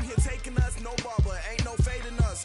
game here taking us, no barber, ain't no fading us.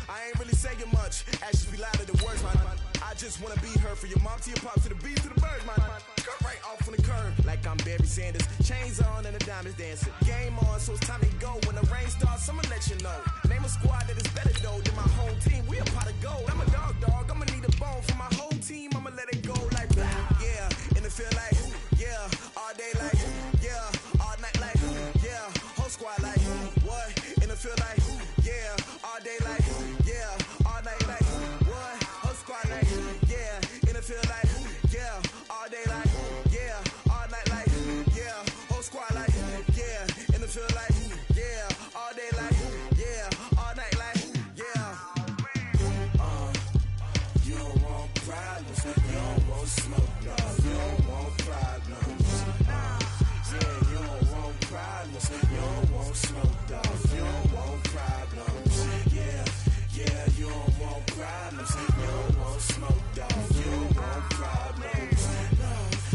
I ain't really saying much, actions be louder than words, man. I just wanna be heard from your mom to your pop to the beat to the birds, man. Cut right off on the curb, like I'm Barry Sanders. Chains on and the diamonds dancing. Game on, so it's time to go. When the rain starts, I'ma let you know. Name a squad that is better though than my whole team. We a pot of gold. I'm a dog, I'ma need a bone for my whole team. I'ma let it go like yeah, and it feel like yeah, all day like yeah, all night like yeah, whole squad like what? And it feel like yeah, all day like yeah, all night like what? Whole squad like yeah, and it feel like yeah, all day like yeah, all night like yeah, whole squad like yeah, and it feel like yeah, all day like yeah, all night like yeah. You don't want problems, you don't want smoke, no, you don't want problems. Yeah, you don't want problems, you don't want smoke, dog, you don't want problems. Yeah, you don't want problems, you don't want smoke, dog, you don't want problems. No,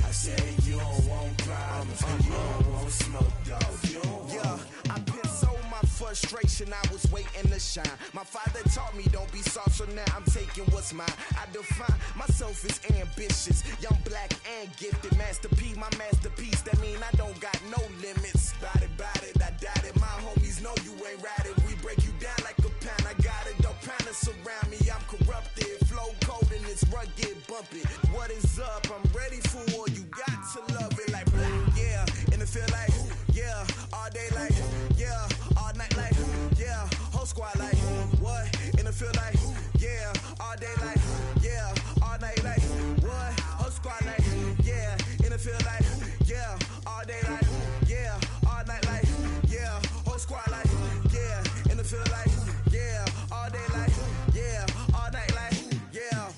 I said you don't want problems, you don't want smoke, dog, you don't want. Yeah, I've been so my frustration, I was waiting to shine. My father taught me don't be soft, so now I'm taking what's mine. I define myself as ambitious, young, black, and gifted. Master P, my masterpiece, that mean I don't got no limits. Bout it, I doubt it. My homies know you ain't ratted. We break you down like a pound. I got it, don't pound surround me. I'm corrupted, flow cold and it's rugged, bumpy. What is up? I'm ready for war. You got to love it like black, yeah. And it feel like yeah, all day like yeah, all night like yeah, whole squad like what? And it feel like yeah, all day like yeah, all night like what? Whole squad like yeah, and it feel like yeah, all day like yeah, all night like yeah, whole squad like yeah, and it feel like yeah, all day like yeah, all night like yeah.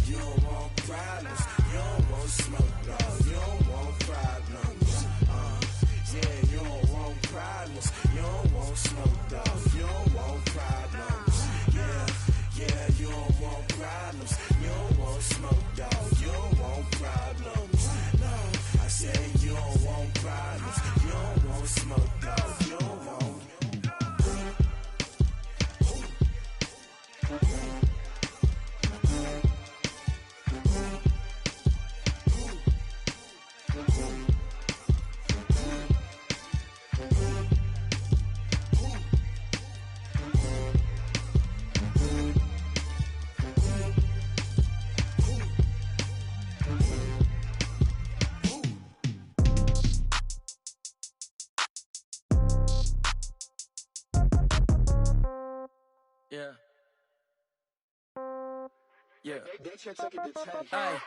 You don't want problems, you don't want smoke, no, you don't want problems. Yeah, you don't want problems, you don't want smoke, dog, you don't want problems. Yeah, you don't want problems, you don't want smoke, dog, you don't want problems. No, I said you don't want problems, you don't want smoke, dog, you don't want. Yeah. Hey,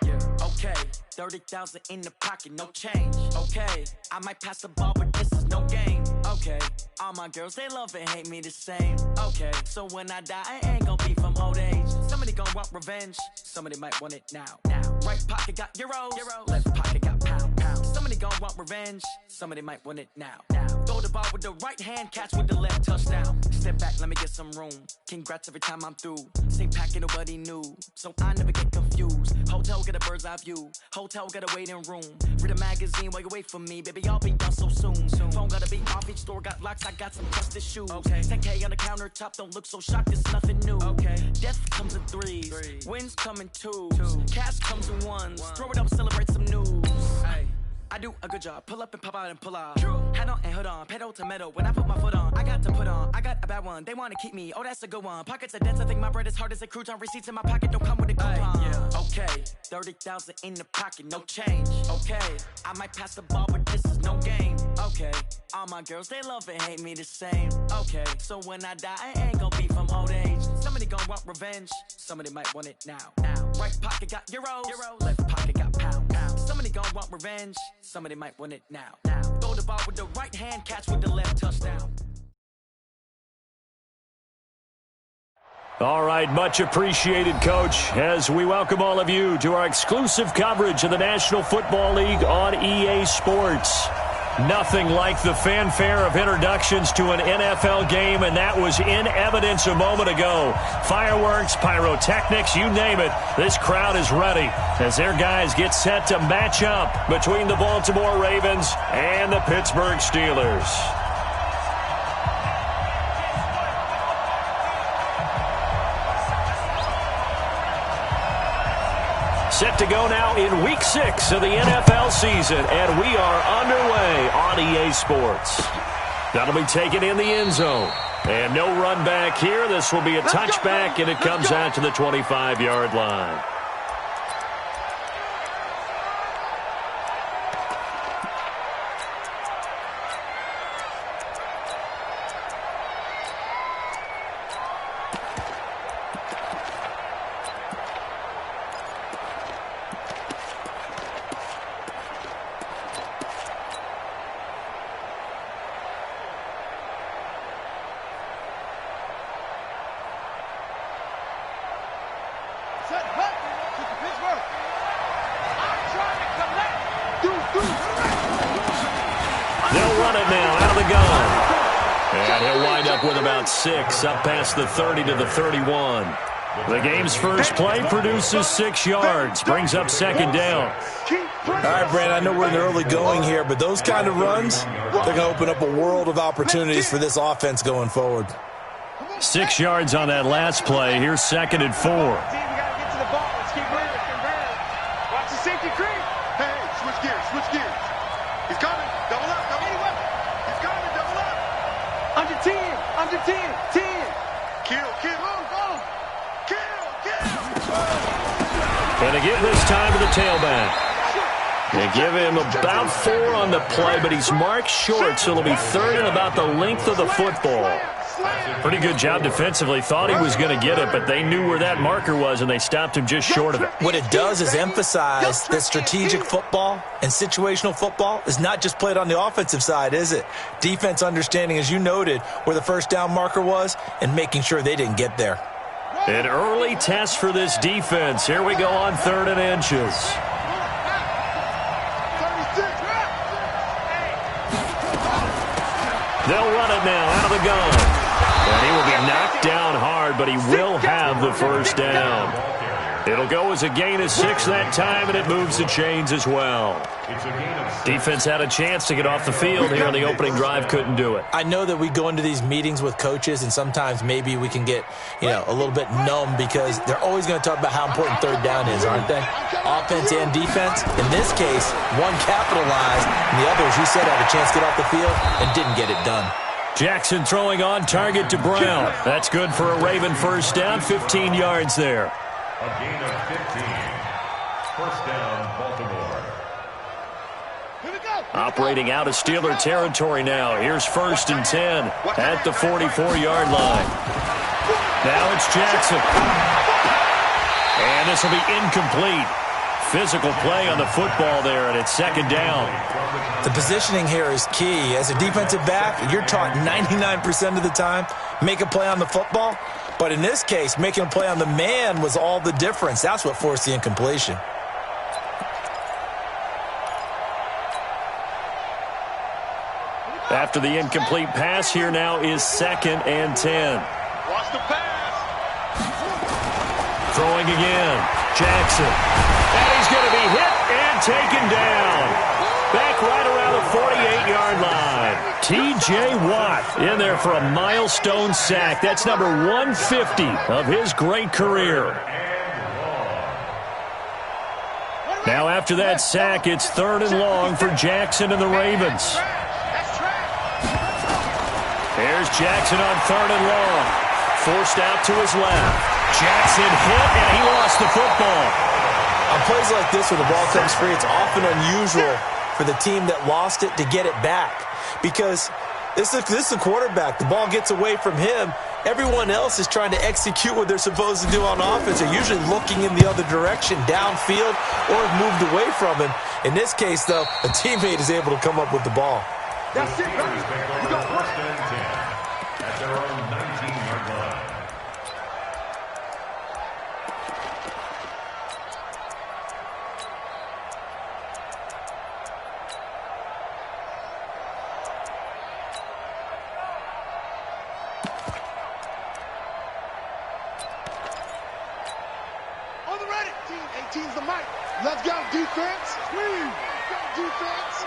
yeah. Okay, 30,000 in the pocket, no change. Okay, I might pass the ball, but this is no game. Okay, all my girls, they love and hate me the same. Okay, so when I die, I ain't gon' be from old age. Somebody gon' want revenge, somebody might want it now. Right pocket got euros, left pocket got pound. Somebody gon' want revenge, somebody might want it now. Throw the ball with the right hand, catch with the left, touchdown. Step back, let me get some room. Congrats every time I'm through. Same packet, nobody knew, so I never get confused. Hotel get a bird's eye view, hotel get a waiting room. Read a magazine while you wait for me, baby, I'll be done so soon. Phone gotta be off, each store got locks, I got some trusted shoes. 10K on the countertop, don't look so shocked, it's nothing new. Death comes in threes, wins come in twos, cash comes in ones. Throw it up, celebrate some news. I do a good job, pull up and pop out and pull out. Head on and hood on, pedal to metal. When I put my foot on, I got to put on. I got a bad one, they wanna keep me, oh that's a good one. Pockets are dense, I think my bread is hard as a crouton. Receipts in my pocket don't come with a coupon. Okay, 30,000 in the pocket, no change. Okay, I might pass the ball, but this is no game. Okay, all my girls, they love and hate me the same. Okay, so when I die, I ain't gon' be from old age. Somebody gon' want revenge, somebody might want it now. Right pocket got euros, left pocket got pound. Somebody gon' want revenge, somebody might want it now. Throw the ball with the right hand, catch with the left, touchdown. All right, much appreciated, Coach, as we welcome all of you to our exclusive coverage of the National Football League on EA Sports. Nothing like the fanfare of introductions to an NFL game, and that was in evidence a moment ago. Fireworks, pyrotechnics, you name it. This crowd is ready as their guys get set to match up between the Baltimore Ravens and the Pittsburgh Steelers. Set to go now in Week 6 of the NFL season, and we are underway on EA Sports. That'll be taken in the end zone. And no run back here. This will be a touchback, and it comes out to the 25-yard line. They'll run it now out of the gun. And he'll wind up with about 6 up past the 30 to the 31. The game's first play produces 6 yards, brings up second down. All right, Brand, I know we're in the early going here, but those kind of runs, they're going to open up a world of opportunities for this offense going forward. 6 yards on that last play. Here's second and 4. Watch the safety creep. Hey, switch gears. He's coming. Double up. He's coming. Double up. Under 10. 10. Kill. And to give this time to the tailback. They give him about 4 on the play, but he's marked short, so it'll be third and about the length of the football. Pretty good job defensively. Thought he was going to get it, but they knew where that marker was, and they stopped him just short of it. What it does is emphasize that strategic football and situational football is not just played on the offensive side, is it? Defense understanding, as you noted, where the first down marker was and making sure they didn't get there. An early test for this defense. Here we go on 3rd and inches. They'll run it now out of the gun. And he will be knocked down hard, but he will have the first down. It'll go as a gain of 6 that time, and it moves the chains as well. Defense had a chance to get off the field here on the opening drive, couldn't do it. I know that we go into these meetings with coaches, and sometimes maybe we can get, a little bit numb because they're always going to talk about how important third down is, aren't they? Offense and defense. In this case, one capitalized, and the other, as you said, had a chance to get off the field and didn't get it done. Jackson throwing on target to Brown. That's good for a Raven first down, 15 yards there. A gain of 15. First down, Baltimore. Operating out of Steeler territory now. Here's 1st and 10 at the 44-yard line. Now it's Jackson. And this will be incomplete. Physical play on the football there, and it's second down. The positioning here is key. As a defensive back, you're taught 99% of the time, make a play on the football. But in this case, making a play on the man was all the difference. That's what forced the incompletion. After the incomplete pass, here now is 2nd and 10. Watch the pass. Throwing again. Jackson. And he's going to be hit and taken down. Back right around the 48-yard line. T.J. Watt in there for a milestone sack. That's number 150 of his great career. Now after that sack, it's 3rd and long for Jackson and the Ravens. There's Jackson on 3rd and long. Forced out to his left. Jackson hit, and he lost the football. On plays like this where the ball comes free, it's often unusual for the team that lost it to get it back. Because this is a quarterback. The ball gets away from him. Everyone else is trying to execute what they're supposed to do on offense. They're usually looking in the other direction, downfield, or have moved away from him. In this case, though, a teammate is able to come up with the ball. That's it, buddy. You got First and 10 at their own 19-yard line. On the ready. 18's the mic. Let's go, defense. Defense.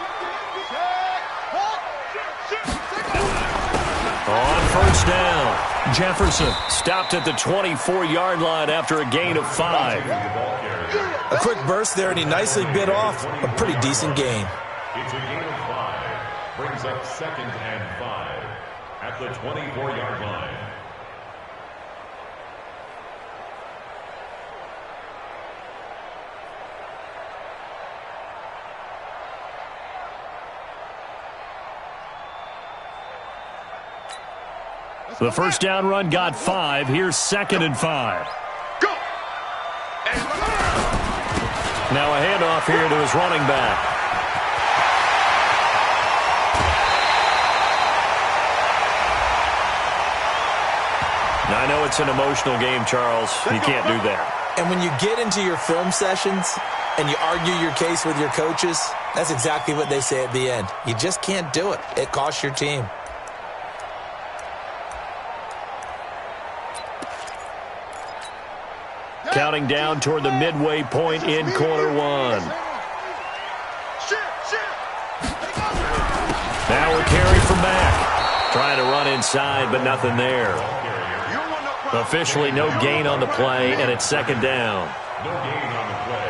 On first down. Jefferson stopped at the 24-yard line after a gain of 5. A quick burst there, and he nicely bit off a pretty decent gain. It's a gain of 5. Brings up 2nd and 5 at the 24-yard line. The first down run got 5. Here's 2nd and 5. Go! Now a handoff here to his running back. Now, I know it's an emotional game, Charles. You can't do that. And when you get into your film sessions and you argue your case with your coaches, that's exactly what they say at the end. You just can't do it. It costs your team. Counting down toward the midway point in quarter 1. Now a carry from Mack. Trying to run inside, but nothing there. Officially no gain on the play, and it's 2nd down.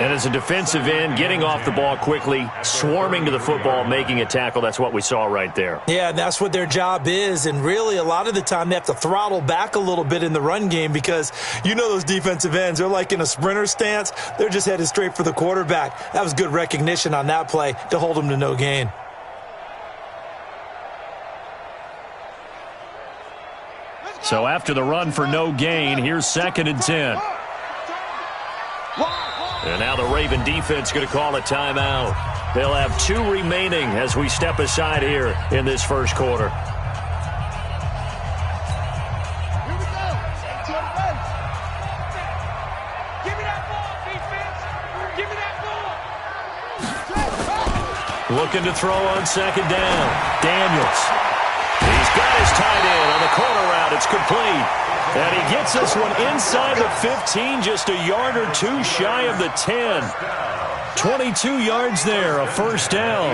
And as a defensive end, getting off the ball quickly, swarming to the football, making a tackle, that's what we saw right there. Yeah, and that's what their job is. And really, a lot of the time, they have to throttle back a little bit in the run game because you know those defensive ends, they're like in a sprinter stance. They're just headed straight for the quarterback. That was good recognition on that play to hold them to no gain. So after the run for no gain, here's 2nd and 10. And now the Raven defense going to call a timeout. They'll have 2 remaining as we step aside here in this first quarter. Here we go. Give me that ball, defense. Give me that ball. Looking to throw on 2nd down. Daniels. He's got his tight end on the corner route. It's complete. And he gets this one inside the 15, just a yard or 2 shy of the 10. 22 yards there, a first down.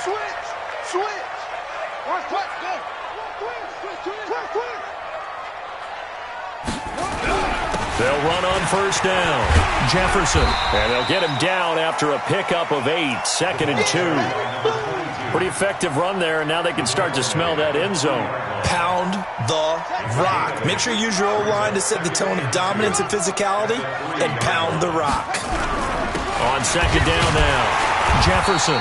Switch. They'll run on first down. Jefferson. And they'll get him down after a pickup of 8, 2nd and 2. Pretty effective run there, and now they can start to smell that end zone. Pound the rock. Make sure you use your O-line to set the tone of dominance and physicality, and pound the rock. On 2nd down now, Jefferson.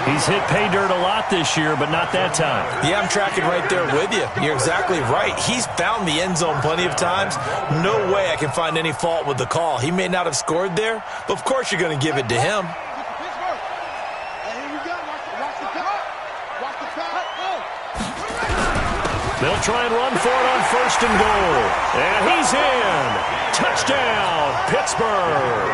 He's hit pay dirt a lot this year, but not that time. Yeah, I'm tracking right there with you. You're exactly right. He's found the end zone plenty of times. No way I can find any fault with the call. He may not have scored there, but of course you're going to give it to him. They'll try and run for it on 1st and goal. And he's in. Touchdown, Pittsburgh.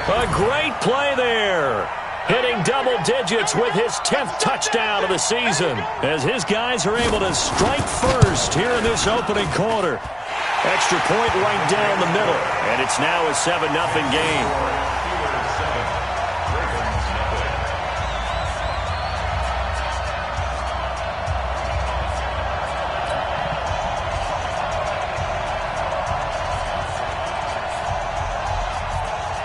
A great play there. Hitting double digits with his 10th touchdown of the season as his guys are able to strike first here in this opening quarter. Extra point right down the middle. And it's now a 7-0 game.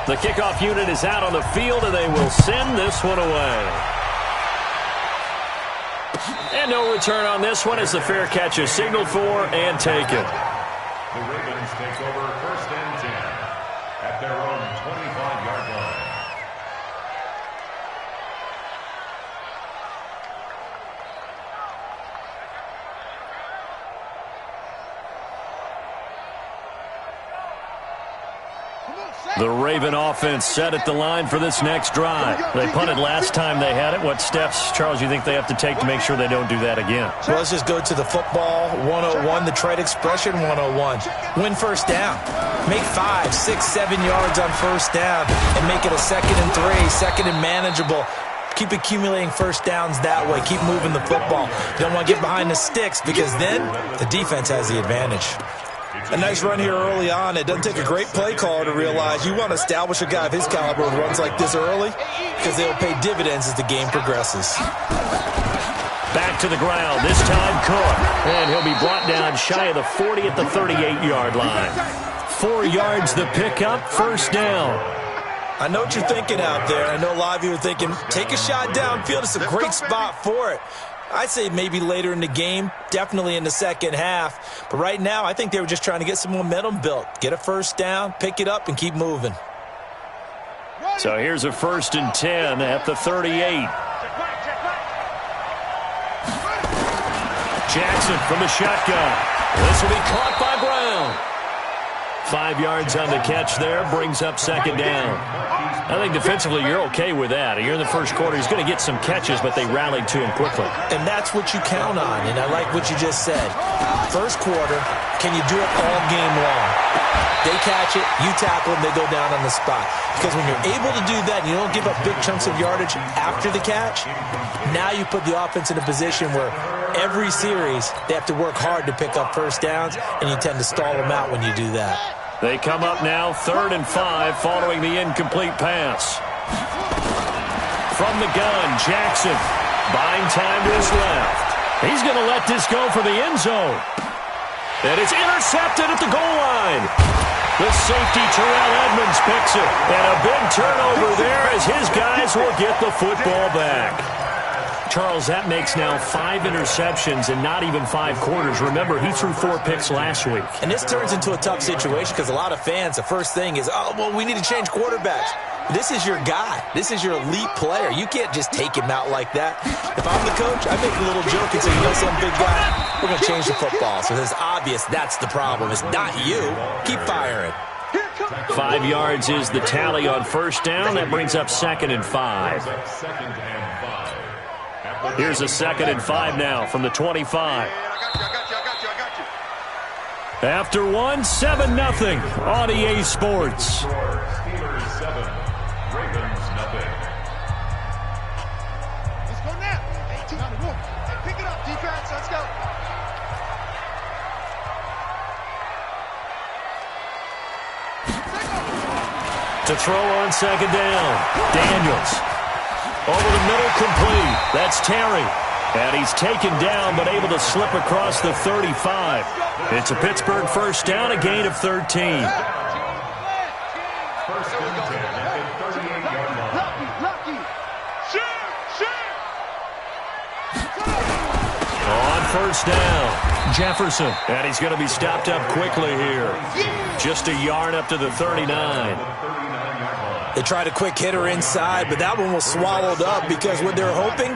The kickoff unit is out on the field, and they will send this one away. And no return on this one as the fair catch is signaled for and taken. The Ravens take over 1st and 10 at their own 25-yard line. The Raven offense set at the line for this next drive. They punted last time they had it. What steps, Charles, you think they have to take to make sure they don't do that again? Well, let's just go to the football 101, the trade expression 101. Win first down. Make 5, 6, 7 yards on first down and make it a 2nd and 3, 2nd and manageable. Keep accumulating first downs that way. Keep moving the football. You don't want to get behind the sticks because then the defense has the advantage. A nice run here early on. It doesn't take a great play caller to realize you want to establish a guy of his caliber who runs like this early because they'll pay dividends as the game progresses. Back to the ground, this time Cook. And he'll be brought down shy of the 40 at the 38-yard line. 4 yards the pickup, first down. I know what you're thinking out there. I know a lot of you are thinking, take a shot downfield. It's a great spot for it. I'd say maybe later in the game, definitely in the second half. But right now, I think they were just trying to get some momentum built. Get a first down, pick it up, and keep moving. So here's a 1st and 10 at the 38. Jackson from the shotgun. This will be caught by Brown. 5 yards on the catch there, brings up second down. I think defensively you're okay with that. You're in the first quarter. He's going to get some catches, but they rallied to him quickly. And that's what you count on, and I like what you just said. First quarter, can you do it all game long? They catch it, you tackle them, they go down on the spot. Because when you're able to do that and you don't give up big chunks of yardage after the catch, now you put the offense in a position where every series they have to work hard to pick up first downs, and you tend to stall them out when you do that. They come up now 3rd and 5 following the incomplete pass. From the gun, Jackson buying time to his left. He's going to let this go for the end zone. And it's intercepted at the goal line. The safety, Terrell Edmonds, picks it. And a big turnover there as his guys will get the football back. Charles, that makes now 5 interceptions in not even 5 quarters. Remember, he threw 4 picks last week. And this turns into a tough situation because a lot of fans, the first thing is, oh, well, we need to change quarterbacks. This is your guy. This is your elite player. You can't just take him out like that. If I'm the coach, I make a little joke and say, you know some big guy, we're going to change the football. So it's obvious that's the problem. It's not you. Keep firing. 5 yards is the tally on first down. That brings up 2nd and 5. Here's a 2nd and 5 now from the 25. After one, 7-0 on EA Sports. Steelers 7, Ravens nothing. Let's go now. 18 on the move. Hey, pick it up, defense. Let's go. To throw on 2nd down, Daniels. Over the middle, complete. That's Terry. And he's taken down, but able to slip across the 35. It's a Pittsburgh first down, a gain of 13. 1st and 10 at the 38-yard line. Lucky. On first down, Jefferson. And he's going to be stopped up quickly here. Just a yard up to the 39. They tried a quick hitter inside, but that one was swallowed up because what they're hoping,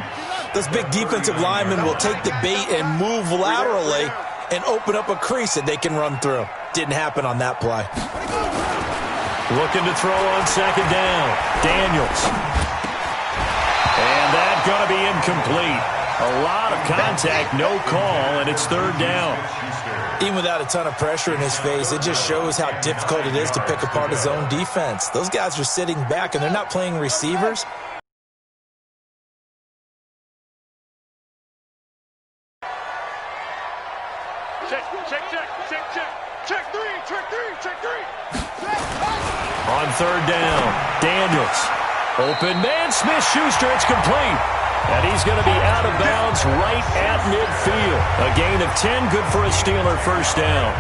those big defensive linemen will take the bait and move laterally and open up a crease that they can run through. Didn't happen on that play. Looking to throw on 2nd down, Daniels. And that's going to be incomplete. A lot of contact, no call, and it's 3rd down. Even without a ton of pressure in his face, it just shows how difficult it is to pick apart his own defense. Those guys are sitting back, and they're not playing receivers. On 3rd down, Daniels. Open man, Smith-Schuster, it's complete. And he's going to be out of bounds right at midfield. A gain of 10, good for a Steeler first down.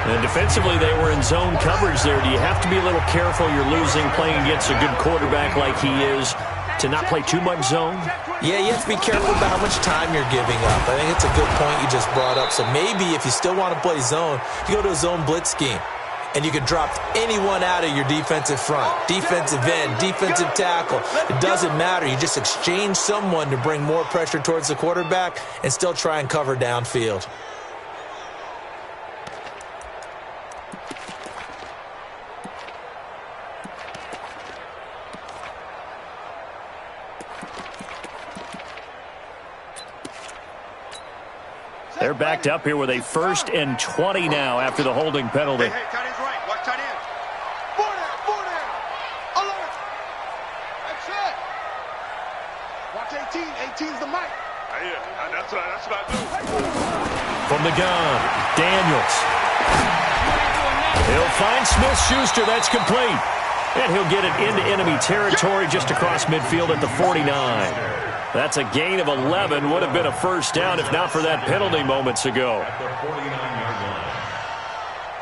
And defensively, they were in zone coverage there. Do you have to be a little careful? You're losing, playing against a good quarterback like he is, to not play too much zone? Yeah, you have to be careful about how much time you're giving up. I think it's a good point you just brought up. So maybe if you still want to play zone, you go to a zone blitz scheme. And you can drop anyone out of your defensive front, defensive end, defensive tackle. It doesn't matter. You just exchange someone to bring more pressure towards the quarterback and still try and cover downfield. They're backed up here with a 1st and 20 now after the holding penalty. Hey, tight end's right. Watch tight end. 4 down. Alert. That's it. Watch 18. 18's the mic. Yeah, that's what I do. From the gun, Daniels. He'll find Smith-Schuster. That's complete. And he'll get it into enemy territory just across midfield at the 49. That's a gain of 11. Would have been a first down if not for that penalty moments ago. At the 49-yard line.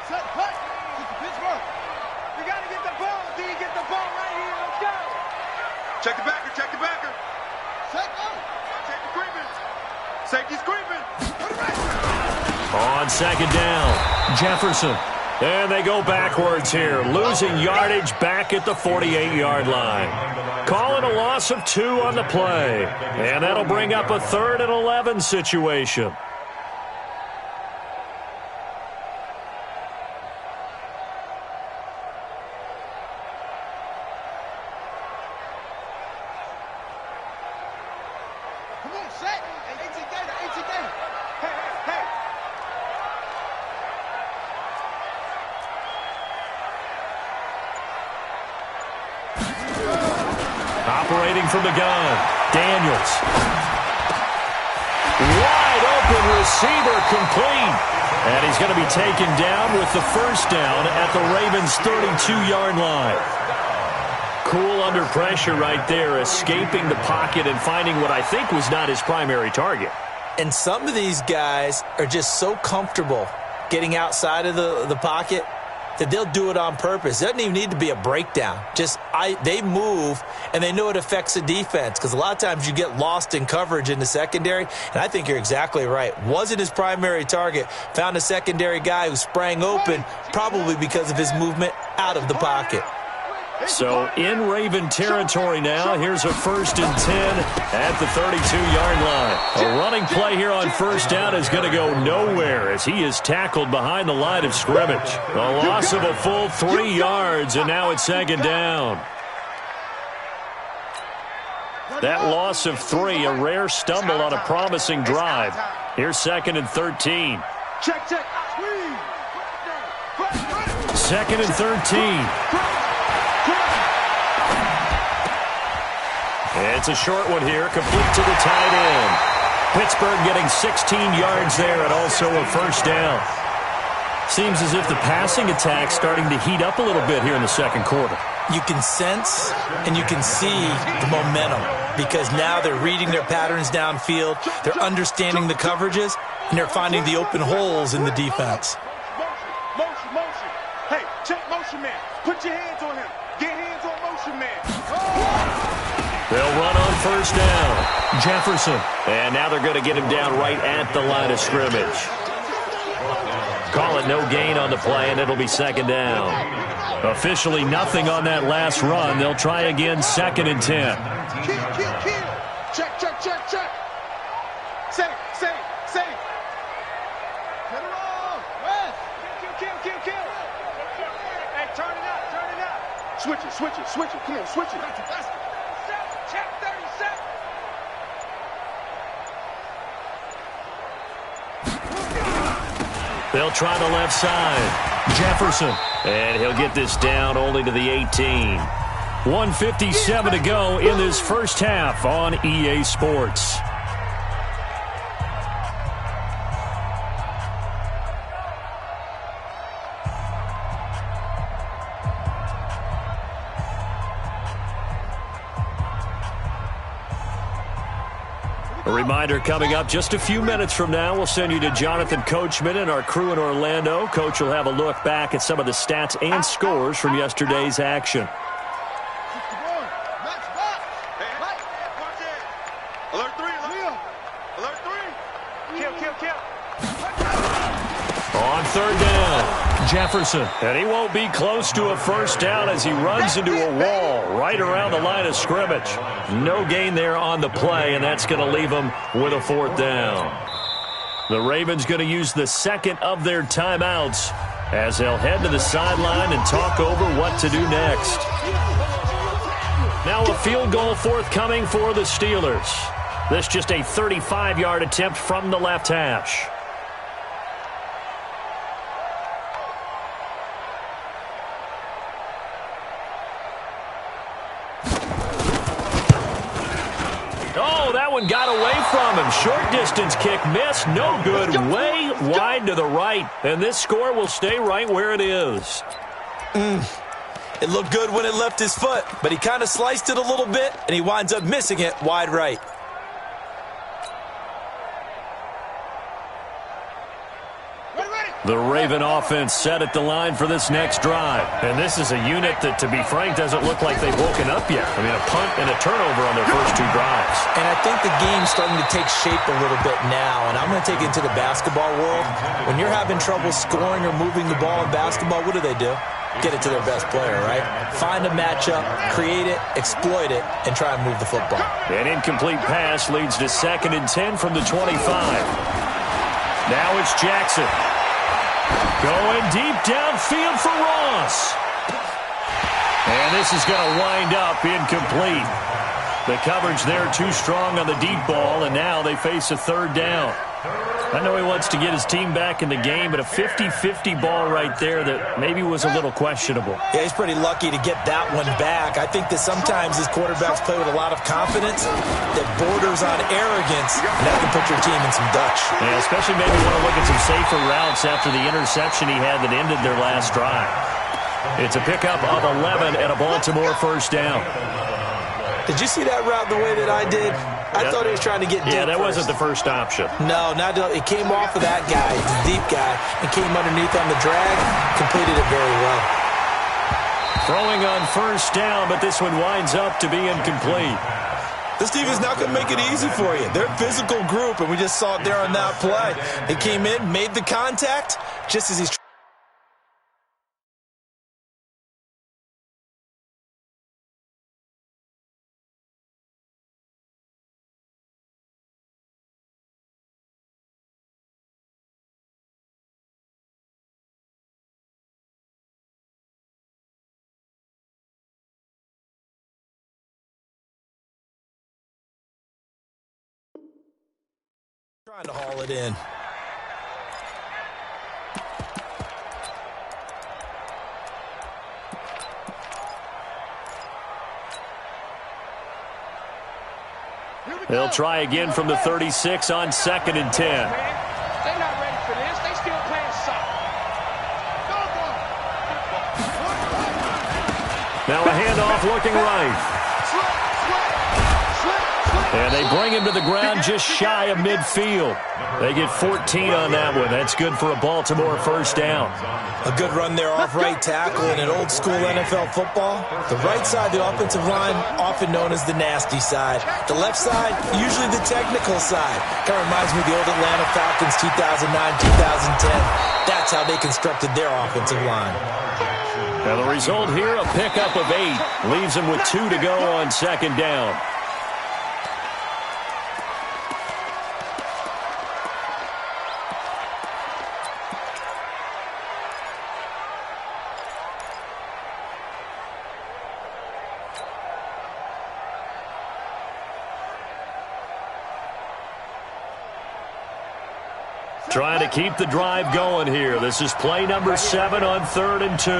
Set, cut. Pittsburgh. You got to get the ball. Do you get the ball right here? Let's go. Check the backer. Check the backer. Set, go. Safety creeping. Safety's creeping. On second down, Jefferson. And they go backwards here, losing yardage back at the 48-yard line. Calling a loss of 2 on the play. And that'll bring up a 3rd and 11 situation. Come on, set. Hey, hey. Operating from the gun, Daniels. Wide open receiver complete. And he's going to be taken down with the first down at the Ravens' 32-yard line. Cool under pressure right there, escaping the pocket and finding what I think was not his primary target. And some of these guys are just so comfortable getting outside of the pocket that they'll do it on purpose. It doesn't even need to be a breakdown. They move, and they know it affects the defense because a lot of times you get lost in coverage in the secondary, and I think you're exactly right. Wasn't his primary target. Found a secondary guy who sprang open, probably because of his movement out of the pocket. So in Raven territory now, here's a 1st and 10 at the 32-yard line. A running play here on first down is going to go nowhere as he is tackled behind the line of scrimmage. A loss of a full 3 yards, and now it's second down. That loss of 3, a rare stumble on a promising drive. Here's 2nd and 13. Check. 2nd and 13. It's a short one here, complete to the tight end. Pittsburgh getting 16 yards there and also a first down. Seems as if the passing attack's starting to heat up a little bit here in the second quarter. You can sense and you can see the momentum because now they're reading their patterns downfield, they're understanding the coverages, and they're finding the open holes in the defense. Motion. Hey, check motion man. Put your hands on him. Get hands on motion man. They'll run on first down. Jefferson. And now they're going to get him down right at the line of scrimmage. Call it no gain on the play, and it'll be second down. Officially nothing on that last run. They'll try again, 2nd and 10. Kill. Check. Safe. Get it on. West. Kill. Hey, turn it out. Switch it. Come on, switch it. Check 37. They'll try the left side. Jefferson. And he'll get this down only to the 18. 1:57 to go in this first half on EA Sports. A reminder coming up just a few minutes from now, we'll send you to Jonathan Coachman and our crew in Orlando. Coach will have a look back at some of the stats and scores from yesterday's action. Alert 3. Kill. On third down, Jefferson. And he won't be close to a first down as he runs into a wall right around the line of scrimmage. No gain there on the play, and that's going to leave him with a 4th down. The Ravens going to use the second of their timeouts as they'll head to the sideline and talk over what to do next. Now a field goal forthcoming for the Steelers. This just a 35-yard attempt from the left hash. Oh, that one got away from him. Short distance kick missed. No good. Way wide to the right. And this score will stay right where it is. It looked good when it left his foot, but he kind of sliced it a little bit, and he winds up missing it wide right. The Raven offense set at the line for this next drive. And this is a unit that, to be frank, doesn't look like they've woken up yet. I mean, a punt and a turnover on their first two drives. And I think the game's starting to take shape a little bit now. And I'm going to take it into the basketball world. When you're having trouble scoring or moving the ball in basketball, what do? Get it to their best player, right? Find a matchup, create it, exploit it, and try and move the football. An incomplete pass leads to 2nd and 10 from the 25. Now it's Jackson. Going deep downfield for Ross. And this is going to wind up incomplete. The coverage there too strong on the deep ball, and now they face a 3rd down. I know he wants to get his team back in the game, but a 50-50 ball right there that maybe was a little questionable. Yeah, he's pretty lucky to get that one back. I think that sometimes his quarterbacks play with a lot of confidence that borders on arrogance, and that can put your team in some Dutch. Yeah, especially maybe want to look at some safer routes after the interception he had that ended their last drive. It's a pickup of 11 and a Baltimore 1st down. Did you see that route the way that I did? I thought he was trying to get deep. Yeah, that first. wasn't the first option. No, it came off of that guy, the deep guy, and came underneath on the drag, completed it very well. Throwing on 1st down, but this one winds up to be incomplete. This team is not going to make it easy for you. They're a physical group, and we just saw it there on that play. They came in, made the contact, just as he's trying to haul it in. They'll try again from the 36 on 2nd and 10. They're not ready for this. They still playing soft. Now a handoff looking right. And they bring him to the ground just shy of midfield. They get 14 on that one. That's good for a Baltimore 1st down. A good run there off right tackle in an old school NFL football. The right side, the offensive line, often known as the nasty side. The left side, usually the technical side. Kind of reminds me of the old Atlanta Falcons 2009, 2010. That's how they constructed their offensive line. Now the result here, a pickup of 8. Leaves them with 2 to go on 2nd down. Trying to keep the drive going here. This is play number 7 on 3rd and 2.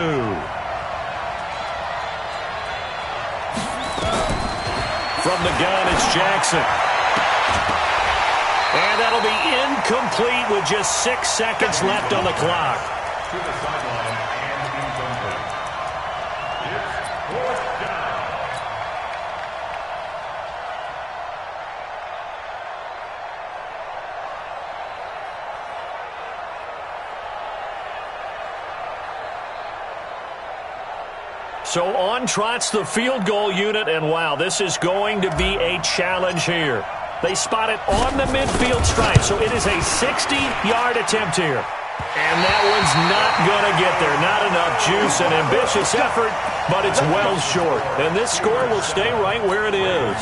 From the gun, it's Jackson. And that'll be incomplete with just 6 seconds left on the clock. To the sideline and incomplete. It's 4th down. So on trots the field goal unit, and wow, this is going to be a challenge here. They spot it on the midfield stripe, so it is a 60-yard attempt here. And that one's not going to get there. Not enough juice, an ambitious effort, but it's well short. And this score will stay right where it is.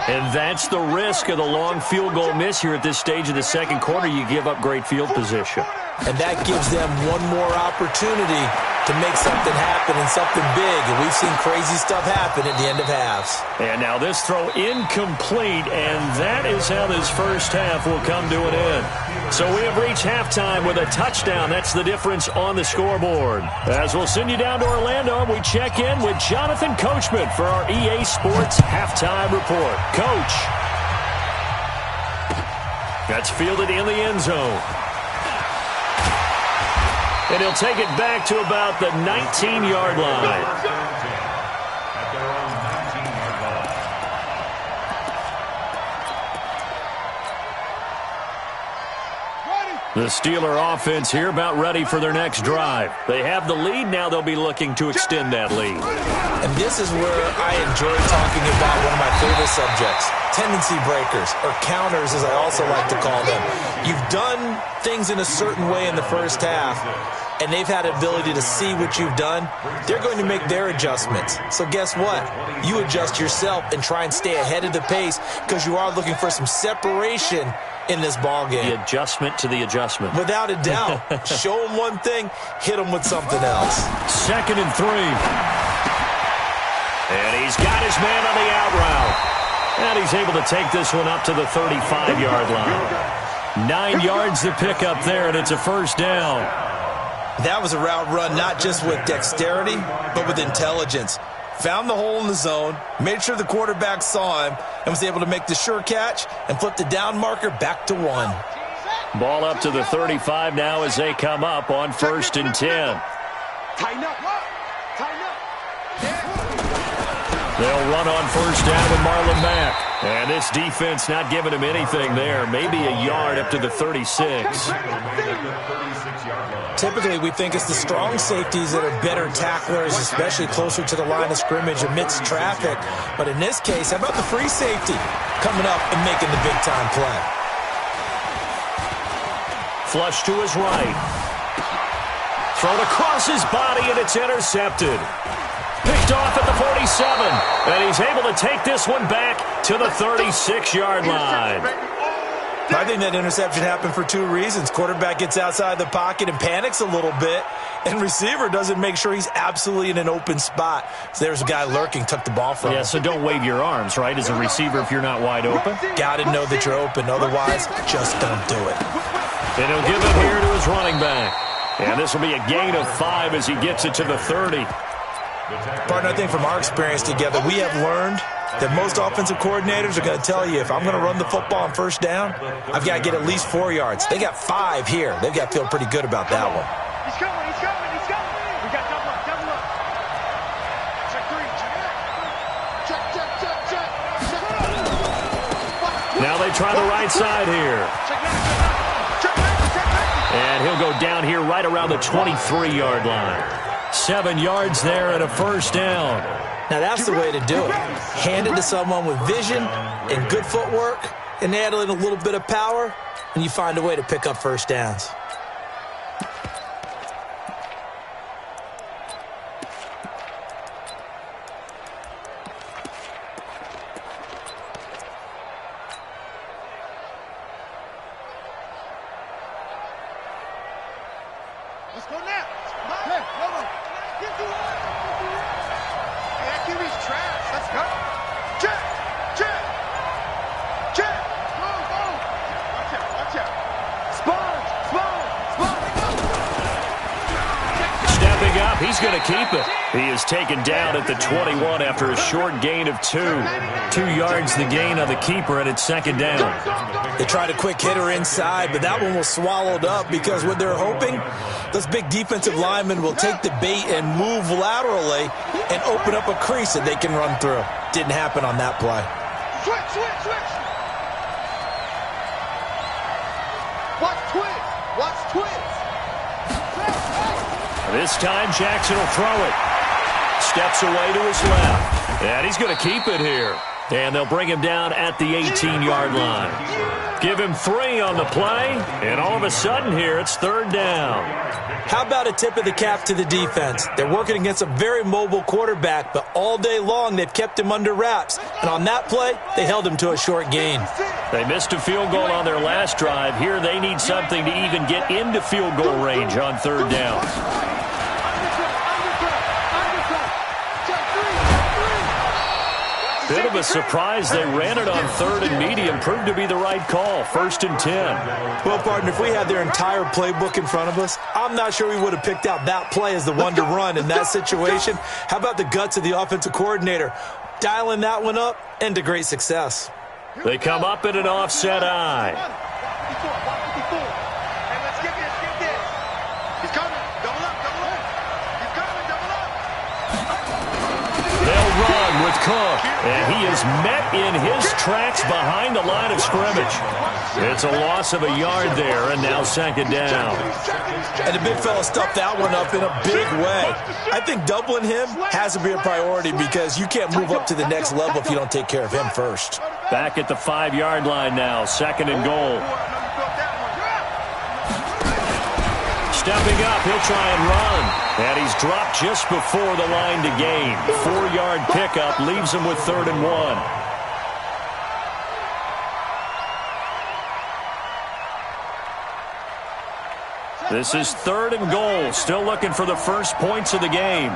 And that's the risk of the long field goal miss here at this stage of the second quarter. You give up great field position. And that gives them one more opportunity to make something happen and something big. And we've seen crazy stuff happen at the end of halves. And now this throw incomplete, and that is how this first half will come to an end. So we have reached halftime with a touchdown. That's the difference on the scoreboard. As we'll send you down to Orlando, we check in with Jonathan Coachman for our EA Sports Halftime Report. Coach. That's fielded in the end zone. And he'll take it back to about the 19-yard line. At their own 19-yard line. Ready, The Steeler offense here about ready for their next drive. They have the lead. Now they'll be looking to extend that lead. And this is where I enjoy talking about one of my favorite subjects, tendency breakers, or counters as I also like to call them. You've done things in a certain way in the first half, and they've had the ability to see what you've done. They're going to make their adjustments. So guess what? You adjust yourself and try and stay ahead of the pace because you are looking for some separation in this ball game. The adjustment to the adjustment. Without a doubt. Show them one thing, hit them with something else. 2nd and 3. And he's got his man on the out route. And he's able to take this one up to the 35-yard line. 9 yards to pick up there, and it's a first down. That was a route run not just with dexterity, but with intelligence. Found the hole in the zone, made sure the quarterback saw him, and was able to make the sure catch and flip the down marker back to 1. Ball up to the 35 now as they come up on 1st and 10. Tighten up. Tighten up. They'll run on 1st down with Marlon Mack. And this defense not giving him anything there. Maybe a yard up to the 36. Typically, we think it's the strong safeties that are better tacklers, especially closer to the line of scrimmage amidst traffic. But in this case, how about the free safety coming up and making the big-time play? Flush to his right. Thrown across his body, and it's intercepted. Picked off at the 47, and he's able to take this one back to the 36-yard line. I think that interception happened for 2 reasons. Quarterback gets outside the pocket and panics a little bit, and receiver doesn't make sure he's absolutely in an open spot. So there's a guy lurking, took the ball from him. Yeah, so don't wave your arms, right, as a receiver if you're not wide open. Got to know that you're open. Otherwise, just don't do it. And he'll give it here to his running back. And this will be a gain of 5 as he gets it to the 30. Partner, I think from our experience together, we have learned that most offensive coordinators are going to tell you, if I'm going to run the football on 1st down, I've got to get at least 4 yards. They got 5 here. They've got to feel pretty good about that one. He's coming. We got double up. Check 3. Check. Now they try the right side here. And he'll go down here right around the 23-yard line. 7 yards there and a 1st down. Now that's the way to do it. Hand it to someone with vision and good footwork, and add in a little bit of power, and you find a way to pick up 1st downs. Let's go now. Hey, get to it. Hey, that QB's trash. Let's go. Check. Go. Watch out. Sponge. Stepping up, he's going to keep it. He is taken down at the 21 after a short gain of 2. 2 yards the gain on the keeper, and it's 2nd down. They tried a quick hitter inside, but that one was swallowed up because what they're hoping, those big defensive linemen will take the bait and move laterally and open up a crease that they can run through. Didn't happen on that play. Switch. Watch twist. This time Jackson will throw it. Steps away to his left. And he's going to keep it here. And they'll bring him down at the 18-yard line. Give him 3 on the play, and all of a sudden here it's 3rd down. How about a tip of the cap to the defense? They're working against a very mobile quarterback, but all day long they've kept him under wraps. And on that play, they held him to a short gain. They missed a field goal on their last drive. Here they need something to even get into field goal range on 3rd down. Bit of a surprise. They ran it on 3rd and medium. Proved to be the right call. 1st and 10. Well, partner, if we had their entire playbook in front of us, I'm not sure we would have picked out that play as the one to run in that situation. How about the guts of the offensive coordinator? Dialing that one up into great success. They come up in an offset eye. Hey, let's get this. He's coming. Double up. He's coming. Double up. They'll run with Cook, and he is met in his tracks behind the line of scrimmage. It's a loss of a yard there, and now second down. And the big fella stuffed that one up in a big way. I think doubling him has to be a priority because you can't move up to the next level if you don't take care of him first. Back at the 5-yard line now, second and goal. Stepping up, he'll try and run. And he's dropped just before the line to gain. 4-yard pickup leaves him with 3rd and 1. This is 3rd and goal. Still looking for the first points of the game.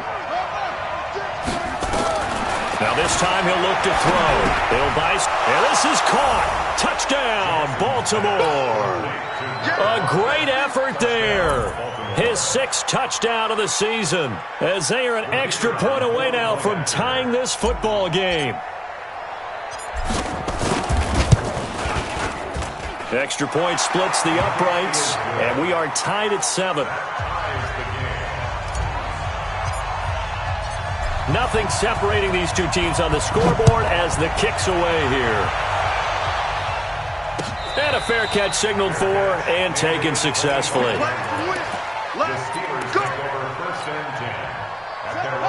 Now this time he'll look to throw. He'll dice. And this is caught. Touchdown, Baltimore. A great effort there. His 6th touchdown of the season, as they are an extra point away now from tying this football game. Extra point splits the uprights, and we are tied at 7. Nothing separating these two teams on the scoreboard as the kick's away here. And a fair catch signaled for and taken successfully.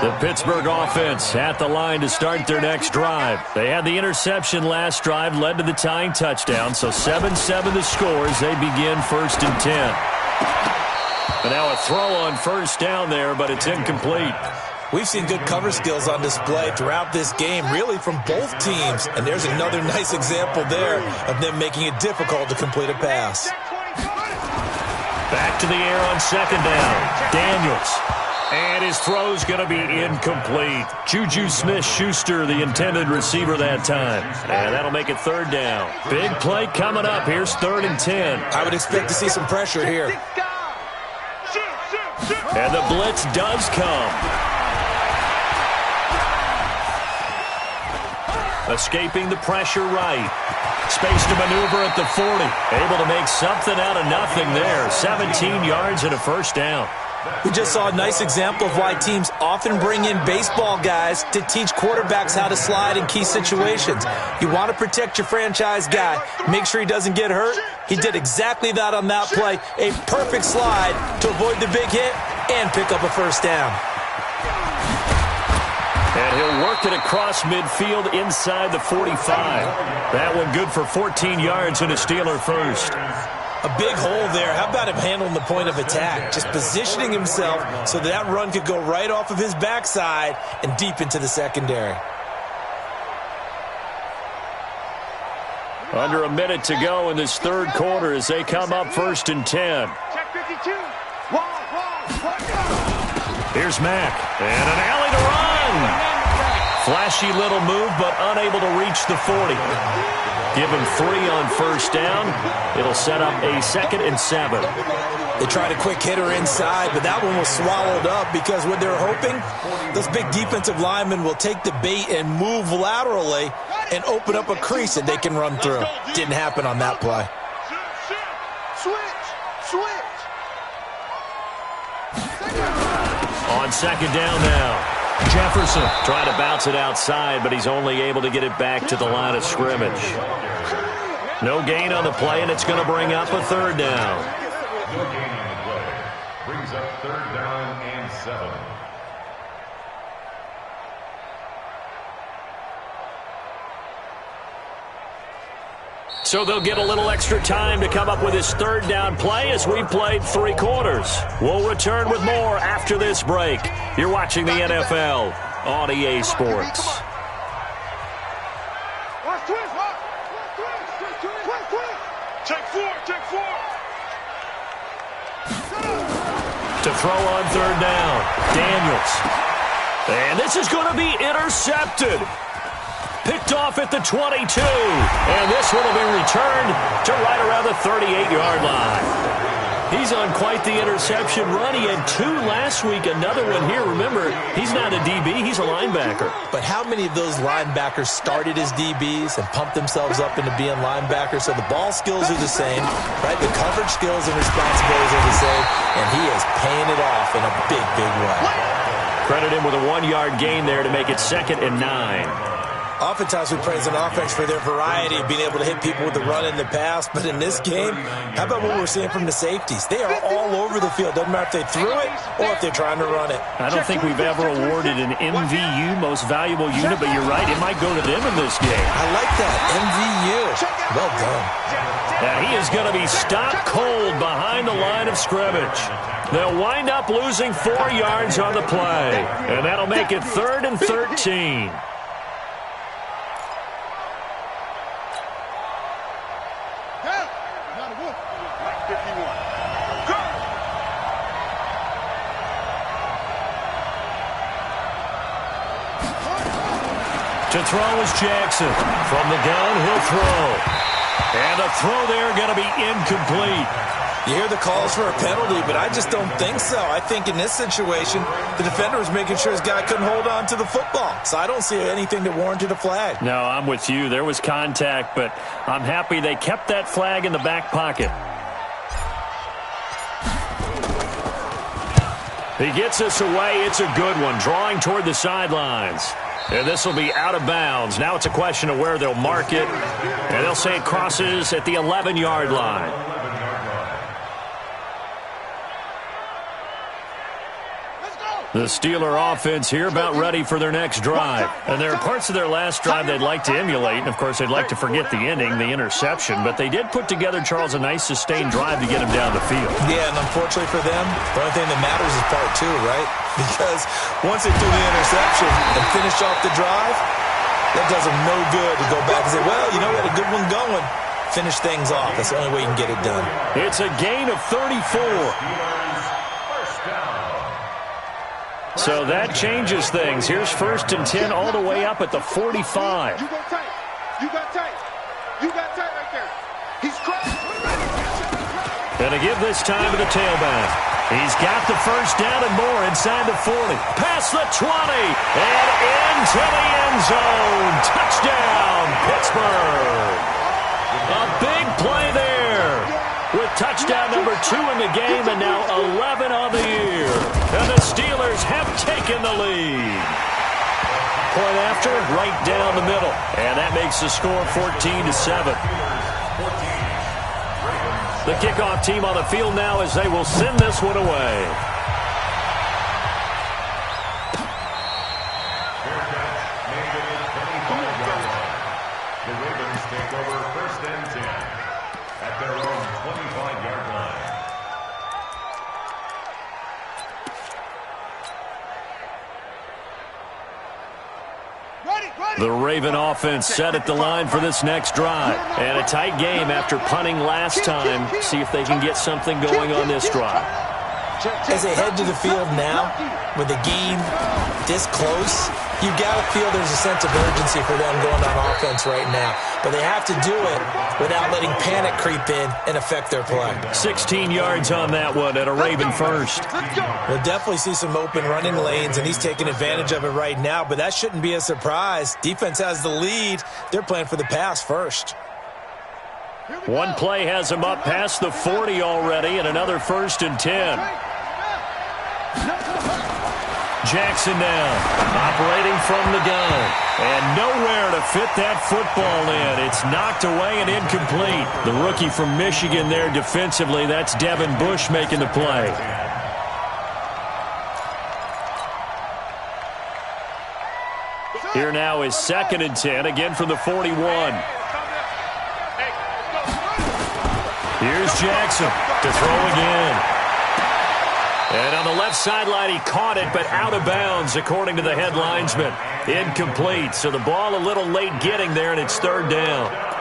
The Pittsburgh offense at the line to start their next drive. They had the interception last drive, led to the tying touchdown, so 7-7 the score as they begin 1st and 10. And now a throw on first down there, but it's incomplete. We've seen good cover skills on display throughout this game, really from both teams. And there's another nice example there of them making it difficult to complete a pass. Back to the air on second down. Daniels. And his throw's going to be incomplete. Juju Smith-Schuster, the intended receiver that time. And that'll make it 3rd down. Big play coming up. Here's 3rd and 10. I would expect to see some pressure here. And the blitz does come. Escaping the pressure right. Space to maneuver at the 40. Able to make something out of nothing there. 17 yards and a first down. We just saw a nice example of why teams often bring in baseball guys to teach quarterbacks how to slide in key situations. You want to protect your franchise guy. Make sure he doesn't get hurt. He did exactly that on that play. A perfect slide to avoid the big hit and pick up a first down. And he'll work it across midfield inside the 45. That one good for 14 yards and a Steeler first. A big hole there. How about him handling the point of attack? Just positioning himself so that run could go right off of his backside and deep into the secondary. Under a minute to go in this 3rd quarter as they come up 1st and 10. Here's Mack. And an alley to run. Flashy little move, but unable to reach the 40. Give him 3 on first down. It'll set up a 2nd and 7. They tried a quick hitter inside, but that one was swallowed up because what they're hoping, those big defensive linemen will take the bait and move laterally and open up a crease that they can run through. Didn't happen on that play. On second down now. Jefferson trying to bounce it outside, but he's only able to get it back to the line of scrimmage. No gain on the play, and it's going to bring up a 3rd down. No gain on the play. Brings up 3rd down and 7. So they'll get a little extra time to come up with his 3rd down play as we've played 3 quarters. We'll return with more after this break. You're watching the NFL on EA Sports. Check 4. To throw on 3rd down, Daniels. And this is going to be intercepted. Picked off at the 22. And this one will be returned to right around the 38-yard line. He's on quite the interception run. He had 2 last week, another one here. Remember, he's not a DB, he's a linebacker. But how many of those linebackers started as DBs and pumped themselves up into being linebackers? So the ball skills are the same, right? The coverage skills and responsibilities are the same, and he is paying it off in a big, big way. Credit him with a 1-yard gain there to make it 2nd and 9. Oftentimes we praise an offense for their variety of being able to hit people with the run and the pass, but in this game, how about what we're seeing from the safeties? They are all over the field. Doesn't matter if they threw it or if they're trying to run it. I don't think we've ever awarded an MVU, most valuable unit, but you're right, it might go to them in this game. I like that, MVU. Well done. And he is going to be stopped cold behind the line of scrimmage. They'll wind up losing 4 yards on the play, and that'll make it 3rd and 13. To throw is Jackson. From the gun, he'll throw. And a throw there going to be incomplete. You hear the calls for a penalty, but I just don't think so. I think in this situation, the defender was making sure his guy couldn't hold on to the football. So I don't see anything that warranted a flag. No, I'm with you. There was contact, but I'm happy they kept that flag in the back pocket. He gets us away. It's a good one, drawing toward the sidelines. And this will be out of bounds. Now it's a question of where they'll mark it. And they'll say it crosses at the 11-yard line. The Steeler offense here about ready for their next drive. And there are parts of their last drive they'd like to emulate. And, of course, they'd like to forget the ending, the interception. But they did put together, Charles, a nice sustained drive to get him down the field. Yeah, and unfortunately for them, the only thing that matters is part 2, right? Because once they threw the interception and finished off the drive, that does them no good to go back and say, well, you know, we had a good one going. Finish things off. That's the only way you can get it done. It's a gain of 34. So that changes things. Here's 1st and 10 all the way up at the 45. You go tight. You got tight. You got tight right there. He's cracked. And to give this time to the tailback. He's got the first down and more inside the 40. Past the 20. And into the end zone. Touchdown, Pittsburgh. A big play there. With touchdown number 2 in the game and now 11 on the year. And the Steelers have taken the lead. Point after, right down the middle. And that makes the score 14-7. The kickoff team on the field now as they will send this one away. The Ravens take over 1st and 10 at their own 25-yard line. The Raven offense set at the line for this next drive. And a tight game after punting last time. See if they can get something going on this drive. As they head to the field now, with the game this close, you've got to feel there's a sense of urgency for them going on offense right now. But they have to do it without letting panic creep in and affect their play. 16 yards on that one at a Raven first. We'll definitely see some open running lanes, and he's taking advantage of it right now, but that shouldn't be a surprise. Defense has the lead. They're playing for the pass first. One play has him up past the 40 already, and another 1st and 10. Jackson now, operating from the gun. And nowhere to fit that football in. It's knocked away and incomplete. The rookie from Michigan there defensively, that's Devin Bush making the play. Here now is 2nd and 10, again from the 41. Here's Jackson to throw again. And on the left sideline, he caught it, but out of bounds, according to the head linesman. Incomplete, so the ball a little late getting there, and it's 3rd down.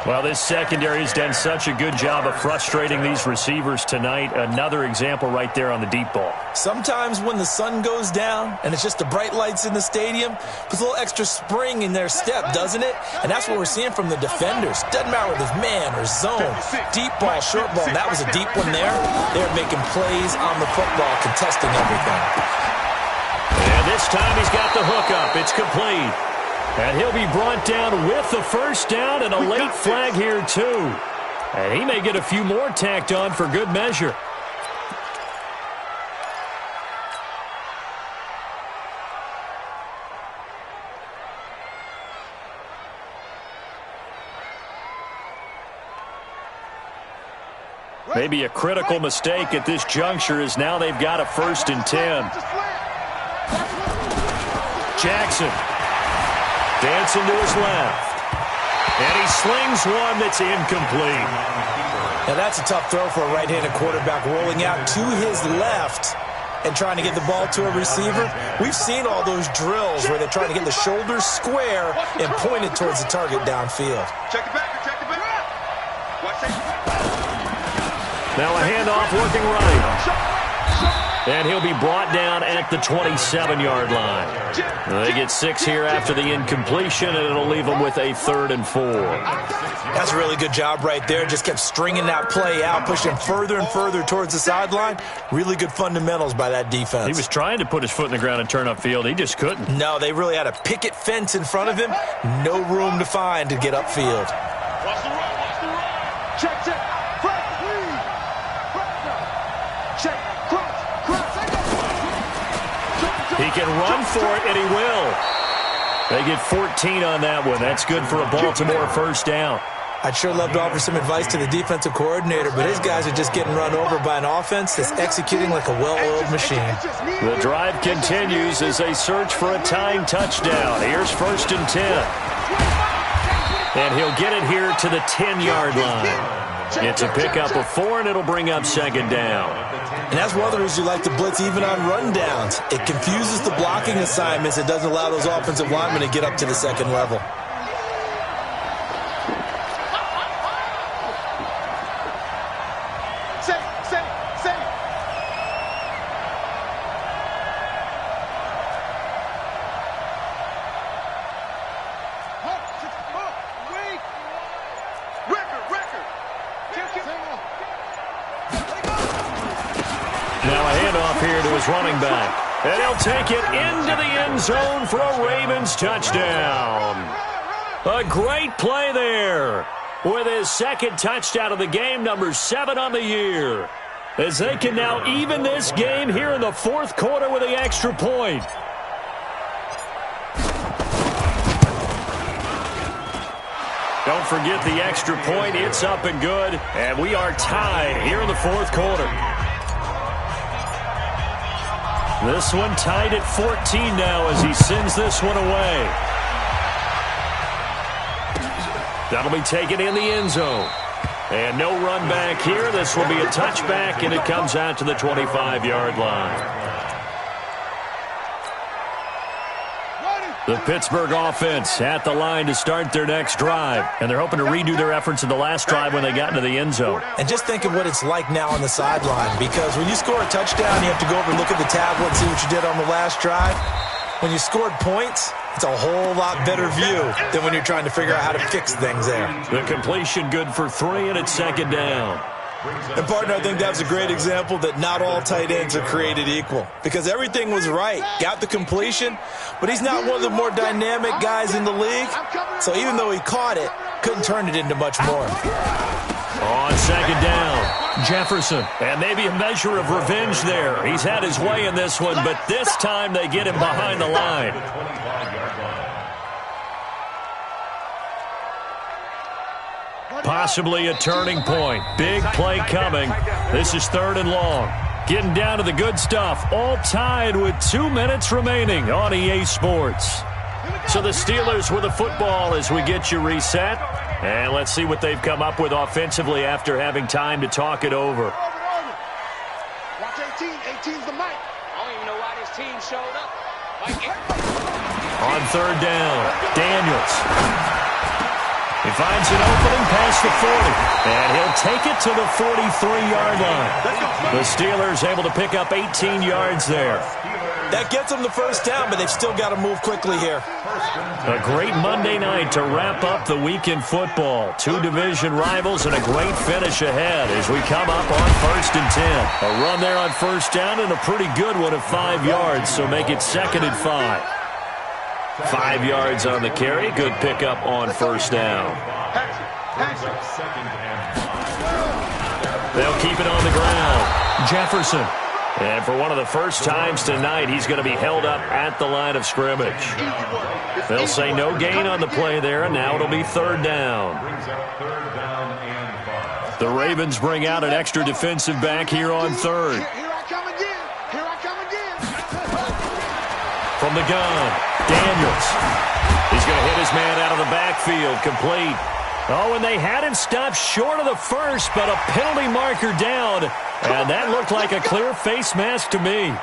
Well, this secondary has done such a good job of frustrating these receivers tonight. Another example right there on the deep ball. Sometimes when the sun goes down and it's just the bright lights in the stadium, puts a little extra spring in their step, doesn't it? And that's what we're seeing from the defenders. Doesn't matter whether it's man or zone, deep ball, short ball. And that was a deep one there. They're making plays on the football, contesting everything. And this time he's got the hook up. It's complete. And he'll be brought down with the first down and a late flag here, too. And he may get a few more tacked on for good measure. Maybe a critical mistake at this juncture as now they've got a 1st and 10. Jackson dancing to his left. And he slings one that's incomplete. Now that's a tough throw for a right-handed quarterback, rolling out to his left and trying to get the ball to a receiver. We've seen all those drills where they're trying to get the shoulders square and point it towards the target downfield. Check the backer, check the backer. Watch that. Now a handoff working right. And he'll be brought down at the 27-yard line. They get 6 here after the incompletion, and it'll leave them with a 3rd and 4. That's a really good job right there. Just kept stringing that play out, pushing further and further towards the sideline. Really good fundamentals by that defense. He was trying to put his foot in the ground and turn upfield. He just couldn't. No, they really had a picket fence in front of him. No room to find to get upfield. Watch the run, watch the run. Check, check. Front, please. Check. Cross, cross. He can run for it, and he will. They get 14 on that one. That's good for a Baltimore 1st down. I'd sure love to offer some advice to the defensive coordinator, but his guys are just getting run over by an offense that's executing like a well-oiled machine. The drive continues as they search for a tying touchdown. Here's 1st and 10. And he'll get it here to the 10-yard line. It's a pickup of 4, and it'll bring up 2nd down. And that's one of the reasons you like to blitz even on rundowns. It confuses the blocking assignments. It doesn't allow those offensive linemen to get up to the 2nd level. Running back, and he'll take it into the end zone for a Ravens touchdown. A great play there with his 2nd touchdown of the game, number 7 on the year, as they can now even this game here in the 4th quarter with the extra point. Don't forget the extra point. It's up and good, and we are tied here in the 4th quarter. This one tied at 14 now as he sends this one away. That'll be taken in the end zone. And no run back here. This will be a touchback, and it comes out to the 25-yard line. The Pittsburgh offense at the line to start their next drive. And they're hoping to redo their efforts in the last drive when they got into the end zone. And just think of what it's like now on the sideline, because when you score a touchdown, you have to go over and look at the tablet and see what you did on the last drive. When you scored points, it's a whole lot better view than when you're trying to figure out how to fix things there. The completion good for 3, and it's 2nd down. And, partner, I think that was a great example that not all tight ends are created equal, because everything was right. Got the completion, but he's not one of the more dynamic guys in the league. So even though he caught it, couldn't turn it into much more. On 2nd down, Jefferson. And maybe a measure of revenge there. He's had his way in this one, but this time they get him behind the line. Possibly a turning point. Big play coming. This is 3rd and long. Getting down to the good stuff. All tied with 2 minutes remaining on EA Sports. So the Steelers with the football as we get you reset. And let's see what they've come up with offensively after having time to talk it over. Watch 18. 18's the mic. I don't even know why this team showed up. On 3rd down, Daniels. He finds an opening past the 40, and he'll take it to the 43-yard line. The Steelers able to pick up 18 yards there. That gets them the 1st down, but they've still got to move quickly here. A great Monday night to wrap up the week in football. 2 division rivals and a great finish ahead as we come up on 1st and 10. A run there on 1st down and a pretty good one of 5 yards, so make it 2nd and 5. 5 yards on the carry. Good pickup on 1st down. They'll keep it on the ground. Jefferson. And for one of the first times tonight, he's going to be held up at the line of scrimmage. They'll say no gain on the play there, and now it'll be 3rd down. The Ravens bring out an extra defensive back here on third. Here I come again. Here I come again. From the gun, Daniels. He's going to hit his man out of the backfield, complete. Oh, and they had him stopped short of the first, but a penalty marker down. And that looked like a clear face mask to me.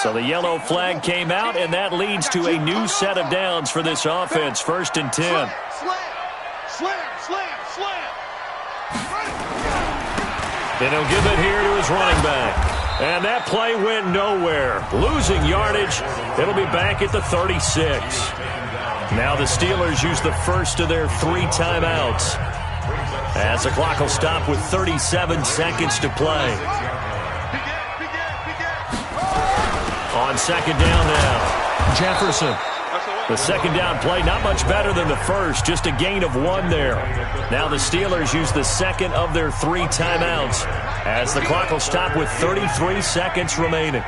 So the yellow flag came out, and that leads to a new set of downs for this offense. 1st and 10. Slam, slam, slam, slam. Then he'll give it here to his running back. And that play went nowhere. Losing yardage. It'll be back at the 36. Now the Steelers use the first of their 3 timeouts, as the clock will stop with 37 seconds to play. On 2nd down now, Jefferson. The 2nd down play, not much better than the first, just a gain of 1 there. Now the Steelers use the 2nd of their 3 timeouts, as the clock will stop with 33 seconds remaining.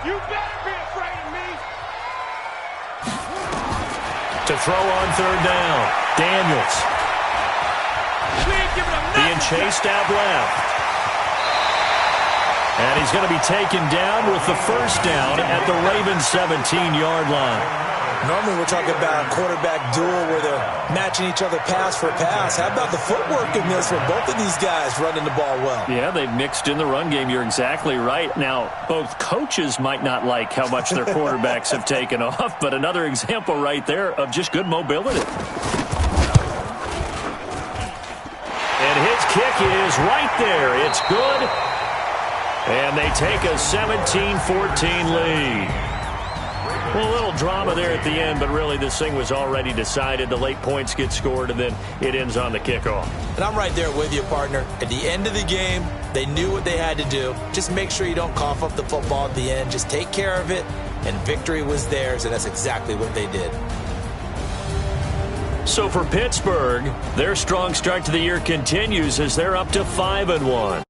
You better be afraid of me. To throw on 3rd down, Daniels. Being chased out left. And he's going to be taken down with the 1st down at the Ravens' 17-yard line. Normally we're talking about a quarterback duel where they're matching each other pass for pass. How about the footwork in this for both of these guys running the ball well? Yeah, they've mixed in the run game. You're exactly right. Now, both coaches might not like how much their quarterbacks have taken off, but another example right there of just good mobility. And his kick is right there. It's good. And they take a 17-14 lead. Well, a little drama there at the end, but really this thing was already decided. The late points get scored, and then it ends on the kickoff. And I'm right there with you, partner. At the end of the game, they knew what they had to do. Just make sure you don't cough up the football at the end. Just take care of it, and victory was theirs, and that's exactly what they did. So for Pittsburgh, their strong start to the year continues as they're up to 5-1.